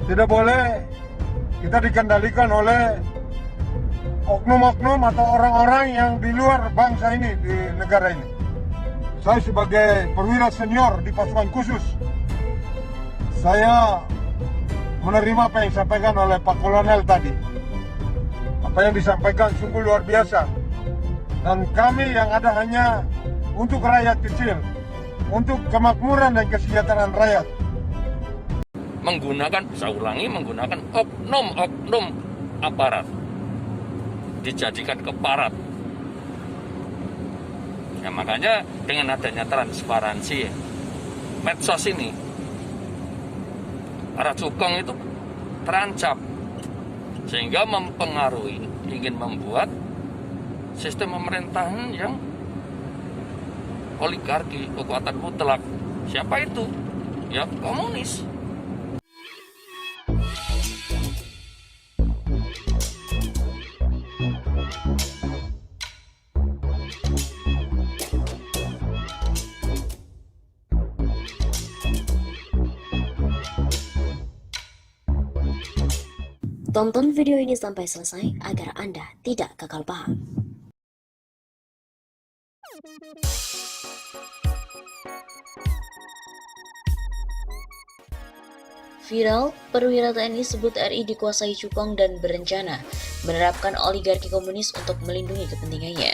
Tidak boleh kita dikendalikan oleh oknum-oknum atau orang-orang yang di luar bangsa ini, di negara ini. Saya sebagai perwira senior di pasukan khusus, saya menerima apa yang disampaikan oleh Pak Kolonel tadi. Apa yang disampaikan sungguh luar biasa. Dan kami yang ada hanya untuk rakyat kecil, untuk kemakmuran dan kesejahteraan rakyat. Menggunakan, saya ulangi, menggunakan oknum-oknum aparat, dijadikan keparat. Ya, makanya dengan adanya transparansi medsos ini, para cukong itu terancam, sehingga mempengaruhi, ingin membuat sistem pemerintahan yang oligarki, kekuatan mutlak. Siapa itu? Ya komunis. Tonton video ini sampai selesai agar Anda tidak gagal paham. Viral, perwira TNI sebut RI dikuasai cukong dan berencana menerapkan oligarki komunis untuk melindungi kepentingannya.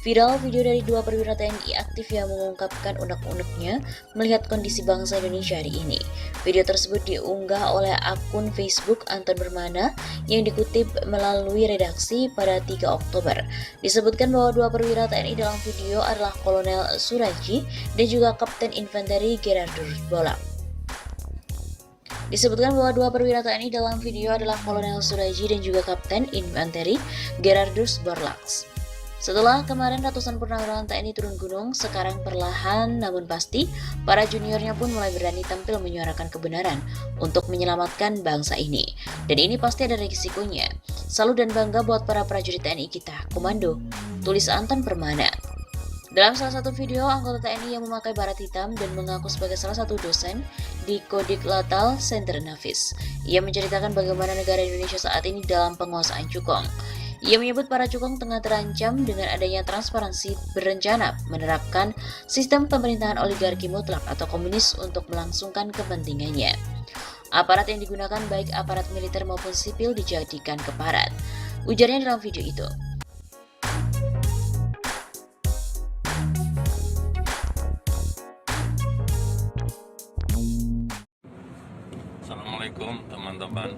Viral video dari dua perwira TNI aktif yang mengungkapkan unek-uneknya melihat kondisi bangsa Indonesia hari ini. Video tersebut diunggah oleh akun Facebook Anton Permana yang dikutip melalui redaksi pada 3 Oktober. Disebutkan bahwa dua perwira TNI dalam video adalah Kolonel Suraji dan juga Kapten Infanteri Gerardus Bolak. Disebutkan bahwa dua perwira TNI dalam video adalah Kolonel Suraji dan juga Kapten Infanteri Gerardus Borlaks. Setelah kemarin ratusan purnawirawan TNI turun gunung, sekarang perlahan namun pasti para juniornya pun mulai berani tampil menyuarakan kebenaran untuk menyelamatkan bangsa ini. Dan ini pasti ada risikonya. Salut dan bangga buat para prajurit TNI kita, komando, tulis Anton Permana. Dalam salah satu video, anggota TNI yang memakai baret hitam dan mengaku sebagai salah satu dosen di Kodik Latal Center Nafis. Ia menceritakan bagaimana negara Indonesia saat ini dalam penguasaan cukong. Ia menyebut para cukong tengah terancam dengan adanya transparansi berencana menerapkan sistem pemerintahan oligarki mutlak atau komunis untuk melangsungkan kepentingannya. Aparat yang digunakan baik aparat militer maupun sipil dijadikan keparat, ujarnya dalam video itu. Assalamualaikum teman-teman.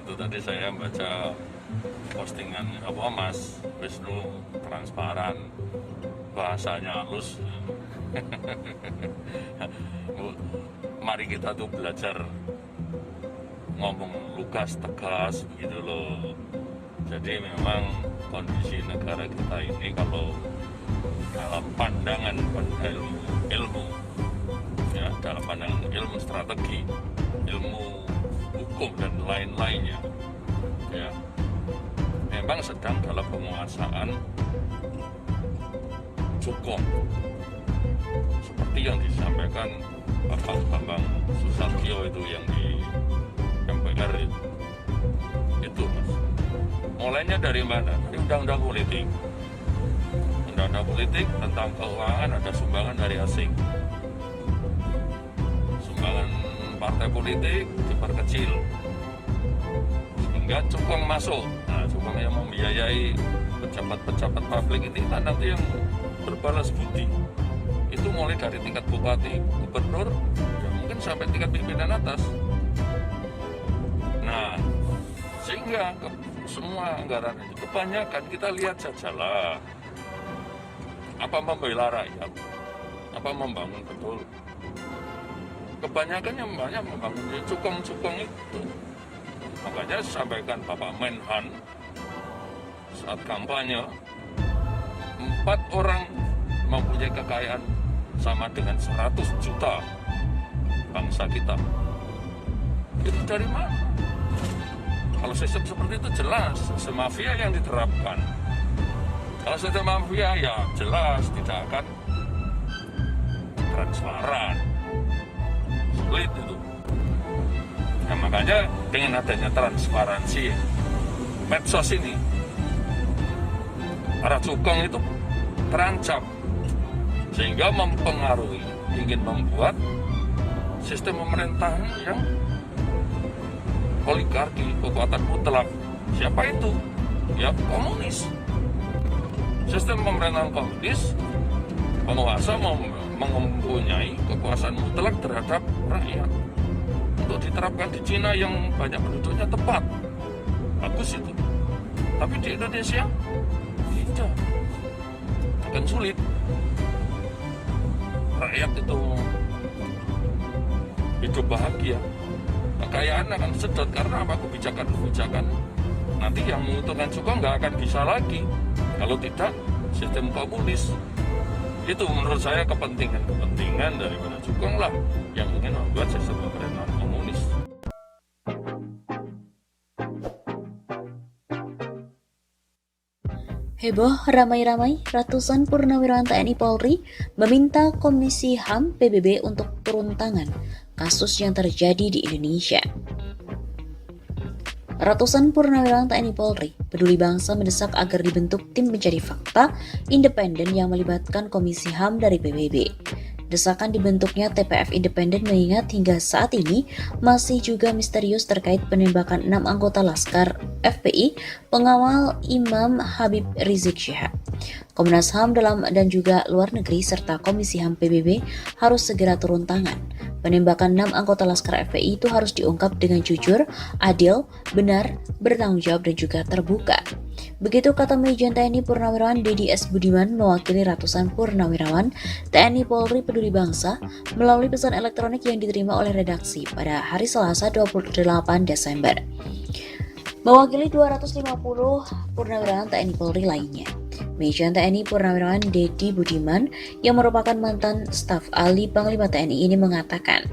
Itu tadi saya baca postingan Mas Wisnu transparan, bahasanya halus. Mari kita tuh belajar ngomong lugas, tegas begitu loh. Jadi memang kondisi negara kita ini kalau dalam pandangan ilmu ya, dalam pandangan ilmu strategi, ilmu hukum dan lain-lainnya ya, memang sedang dalam penguasaan cukong seperti yang disampaikan Bapak Bambang Susatyo itu yang di MPR itu Mas. Mulainya dari mana? Dari undang-undang politik. Undang-undang politik tentang keuangan ada sumbangan dari asing. Sumbangan partai politik diperkecil sehingga cukong masuk. Nah, cukong yang membiayai pejabat-pejabat publik ini kan nanti yang berbalas budi. Itu mulai dari tingkat bupati, gubernur, ya mungkin sampai tingkat pimpinan atas. Nah, sehingga semua anggaran itu kebanyakan kita lihat sajalah. Apa membela rakyat? Apa membangun betul? Kebanyakan yang banyak membangun cukong-cukong itu. Makanya sampaikan Bapak Menhan saat kampanye, 4 orang mempunyai kekayaan sama dengan 100 juta bangsa kita. Itu dari mana? Kalau sistem seperti itu jelas, sistem mafia yang diterapkan. Kalau sistem mafia ya jelas tidak akan transparan. Sulit itu. Makanya dengan adanya transparansi medsos ini, para cukong itu terancam, sehingga mempengaruhi, ingin membuat sistem pemerintahan yang oligarki, kekuatan mutlak. Siapa itu? Ya komunis. Sistem pemerintahan komunis, penguasa mempunyai kekuasaan mutlak terhadap rakyat. Untuk diterapkan di Cina yang banyak penduduknya tepat, bagus itu. Tapi di Indonesia tidak, akan sulit. Rakyat itu hidup bahagia, kekayaan akan sedot karena apa? Kebijakan nanti yang menguntungkan cukong nggak akan bisa lagi kalau tidak sistem komunis. Itu menurut saya kepentingan daripada cukong lah yang ingin membuat sistem pemerintahan komunis. Heboh ramai-ramai, ratusan purnawirawan TNI Polri meminta Komisi HAM PBB untuk turun tangan kasus yang terjadi di Indonesia. Ratusan purnawirawan TNI Polri Peduli Bangsa mendesak agar dibentuk tim pencari fakta independen yang melibatkan Komisi HAM dari PBB. Desakan dibentuknya TPF independen mengingat hingga saat ini masih juga misterius terkait penembakan 6 anggota Laskar FPI pengawal Imam Habib Rizik Syihab. Komnas HAM dalam dan juga luar negeri serta Komisi HAM PBB harus segera turun tangan. Penembakan 6 anggota Laskar FPI itu harus diungkap dengan jujur, adil, benar, bertanggung jawab dan juga terbuka. Begitu kata Majen TNI Purnawirawan Dedi S. Budiman mewakili ratusan purnawirawan TNI Polri Peduli Bangsa melalui pesan elektronik yang diterima oleh redaksi pada hari Selasa 28 Desember. Mewakili 250 purnawirawan TNI Polri lainnya. Majen TNI Purnawirawan Dedi Budiman yang merupakan mantan staf ahli Panglima TNI ini mengatakan,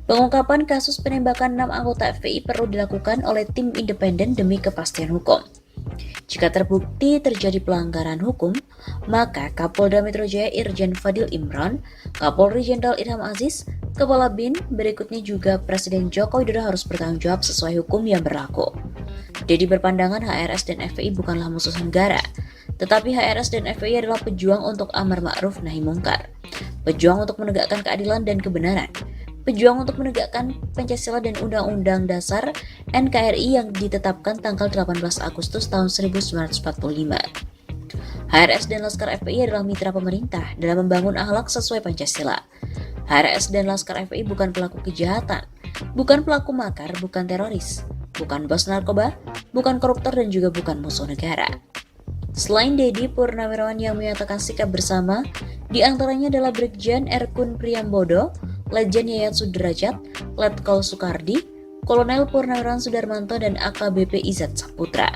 pengungkapan kasus penembakan 6 anggota FPI perlu dilakukan oleh tim independen demi kepastian hukum. Jika terbukti terjadi pelanggaran hukum, maka Kapolda Metro Jaya Irjen Fadil Imran, Kapolri Jenderal Ilham Aziz, Kepala BIN, berikutnya juga Presiden Joko Widodo harus bertanggung jawab sesuai hukum yang berlaku. Dedi berpandangan HRS dan FPI bukanlah musuh negara, tetapi HRS dan FPI adalah pejuang untuk amar ma'ruf nahi mungkar, pejuang untuk menegakkan keadilan dan kebenaran, pejuang untuk menegakkan Pancasila dan Undang-Undang Dasar NKRI yang ditetapkan tanggal 18 Agustus tahun 1945. HRS dan Laskar FPI adalah mitra pemerintah dalam membangun akhlak sesuai Pancasila. HRS dan Laskar FPI bukan pelaku kejahatan, bukan pelaku makar, bukan teroris, bukan bos narkoba, bukan koruptor dan juga bukan musuh negara. Selain Dedi, purnawirawan yang menyatakan sikap bersama diantaranya adalah Brigjen Erkun Priyambodo, Lejen Yayat Sudrajat, Letkol Soekardi, Kolonel Purnawirawan Sudarmanto, dan AKBP Izzat Saputra.